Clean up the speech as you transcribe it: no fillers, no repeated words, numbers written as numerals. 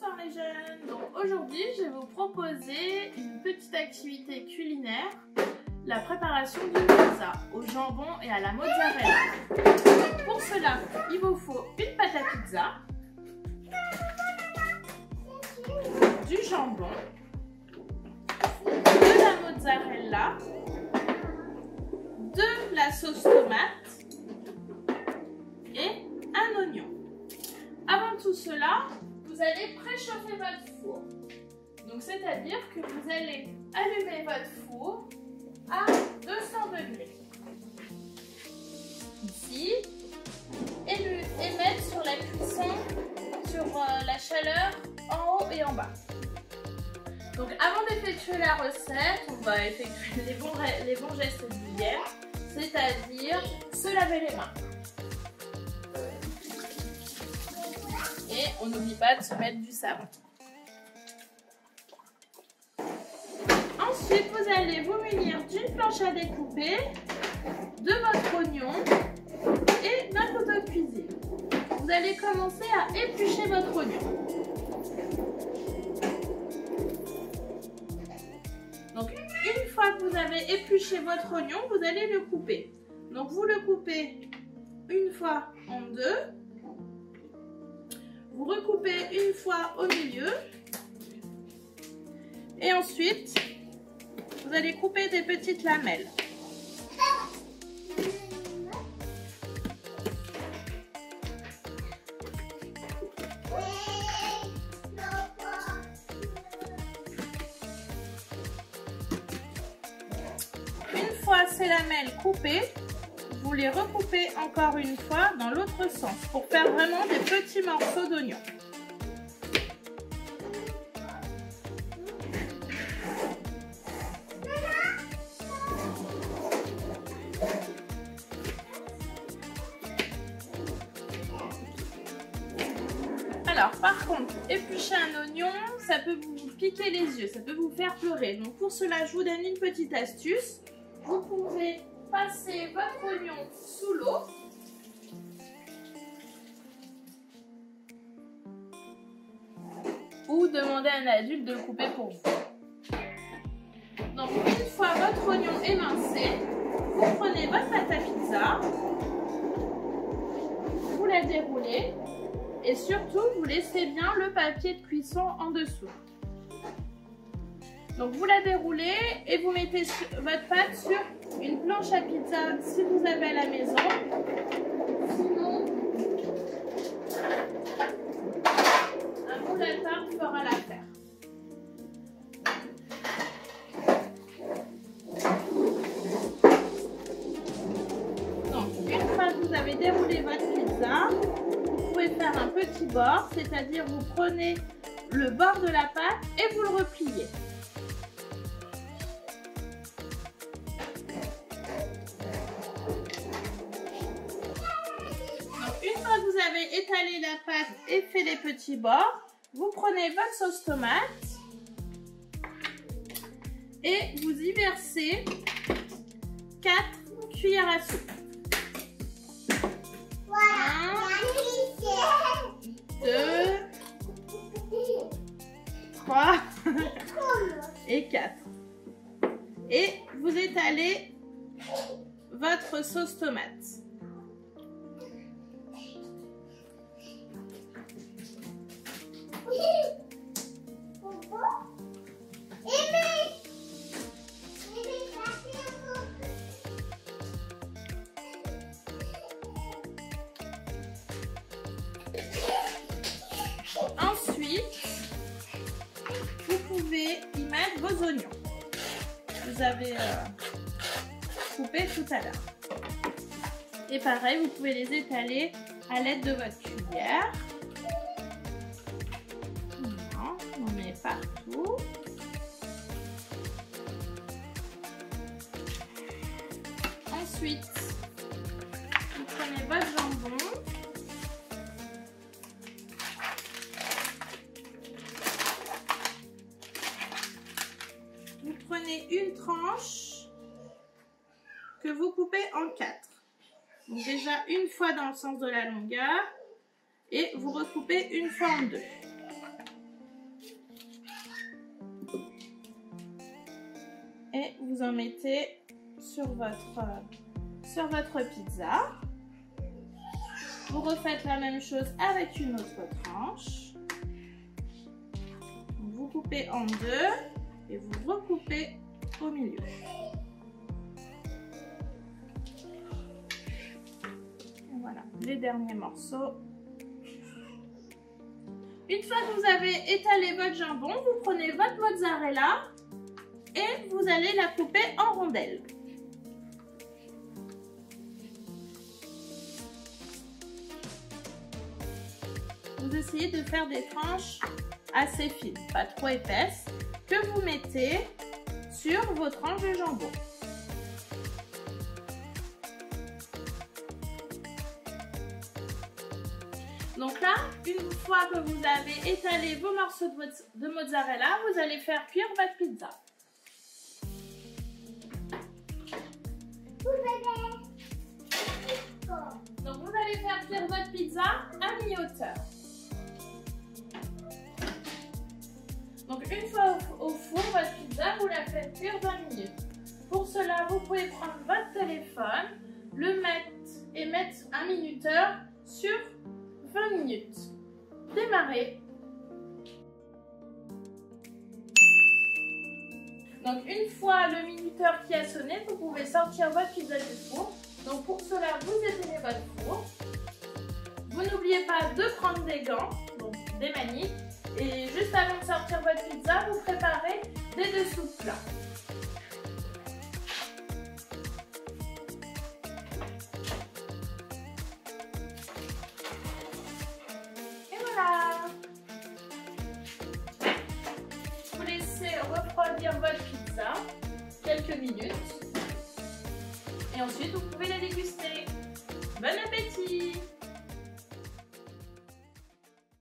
Bonsoir les jeunes. Donc aujourd'hui je vais vous proposer une petite activité culinaire, la préparation d'une pizza au jambon et à la mozzarella. Pour cela il vous faut une pâte à pizza, du jambon, de la mozzarella, de la sauce tomate et un oignon. Avant tout cela, vous allez préchauffer votre four. Donc c'est-à-dire que vous allez allumer votre four à 200 degrés. Ici, et mettre sur la cuisson, sur la chaleur en haut et en bas. Donc avant d'effectuer la recette, on va effectuer les bons gestes d'hygiène, c'est-à-dire se laver les mains. Et on n'oublie pas de se mettre du savon. Ensuite, vous allez vous munir d'une planche à découper, de votre oignon et d'un couteau de cuisine. Vous allez commencer à éplucher votre oignon. Donc, une fois que vous avez épluché votre oignon, vous allez le couper. Donc, vous le coupez une fois en deux. Vous recoupez une fois au milieu et ensuite vous allez couper des petites lamelles. Une fois ces lamelles coupées, vous les recoupez encore une fois dans l'autre sens pour faire vraiment des petits morceaux d'oignons. Alors par contre, éplucher un oignon, ça peut vous piquer les yeux, ça peut vous faire pleurer. Donc pour cela, je vous donne une petite astuce. Vous pouvez passer votre oignon sous l'eau. Ou demander à un adulte de le couper pour vous. Donc une fois votre oignon émincé, vous prenez votre pâte à pizza, vous la déroulez et surtout vous laissez bien le papier de cuisson en dessous. Donc vous la déroulez et vous mettez votre pâte sur une planche à pizza si vous avez à la maison. Sinon, un moule à tarte fera l'affaire. Donc une fois que vous avez déroulé votre pizza, vous pouvez faire un petit bord, c'est-à-dire vous prenez le bord de la pâte et vous le repliez. Vous avez étalé la pâte et fait les petits bords, vous prenez votre sauce tomate et vous y versez 4 cuillères à soupe. 1, 2, 3 et 4. Et vous étalez votre sauce tomate. Ensuite, vous pouvez y mettre vos oignons. Vous avez coupé tout à l'heure. Et pareil, vous pouvez les étaler à l'aide de votre cuillère. On met partout. Ensuite, vous prenez votre jambon. Vous prenez une tranche que vous coupez en 4. Donc déjà une fois dans le sens de la longueur et vous recoupez une fois en deux. et vous en mettez sur votre pizza. Vous refaites la même chose avec une autre tranche. Vous coupez en deux et vous recoupez au milieu. Et voilà, les derniers morceaux. Une fois que vous avez étalé votre jambon, vous prenez votre mozzarella et vous allez la couper en rondelles. Vous essayez de faire des tranches assez fines, pas trop épaisses, que vous mettez sur vos tranches de jambon. Donc là, une fois que vous avez étalé vos morceaux de mozzarella, vous allez faire cuire votre pizza. Donc vous allez faire cuire votre pizza à mi-hauteur. Donc une fois au four, votre pizza, vous la faites cuire 20 minutes. Pour cela, vous pouvez prendre votre téléphone, le mettre et mettre un minuteur sur 20 minutes. Démarrez. Donc une fois le minuteur qui a sonné, vous pouvez sortir votre pizza du four. Donc pour cela, vous éteignez votre four. Vous n'oubliez pas de prendre des gants, donc des maniques. Et juste avant de sortir votre pizza, vous préparez des dessous de plat. Et voilà! Vous laissez refroidir votre pizza quelques minutes. Et ensuite, vous pouvez la déguster. Bon appétit!